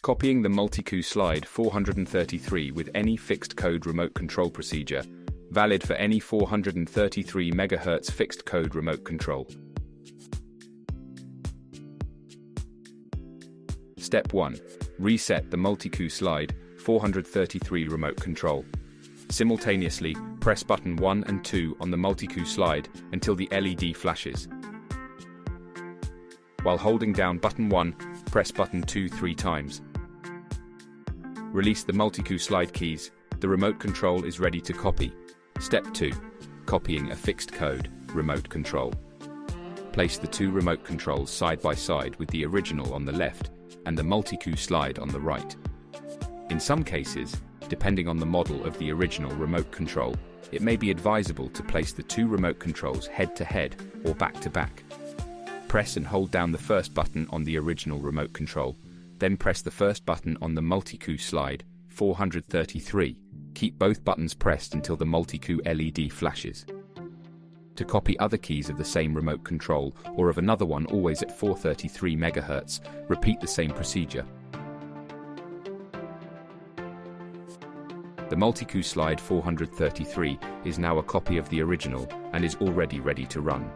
Copying the Multikoo Slide 433 with any fixed code remote control procedure, valid for any 433 MHz fixed code remote control. Step 1. Reset the Multikoo Slide 433 remote control. Simultaneously, press button 1 and 2 on the Multikoo Slide until the LED flashes. While holding down button 1, press button 2 3 times. Release the Multikoo Slide keys. The remote control is ready to copy. Step 2. Copying a fixed code remote control. Place the two remote controls side by side with the original on the left and the Multikoo Slide on the right. In some cases, depending on the model of the original remote control, it may be advisable to place the two remote controls head to head or back to back. Press and hold down the first button on the original remote control, then press the first button on the Multikoo Slide 433. Keep both buttons pressed until the Multikoo LED flashes. To copy other keys of the same remote control or of another one always at 433 MHz, repeat the same procedure. The Multikoo Slide 433 is now a copy of the original and is already ready to run.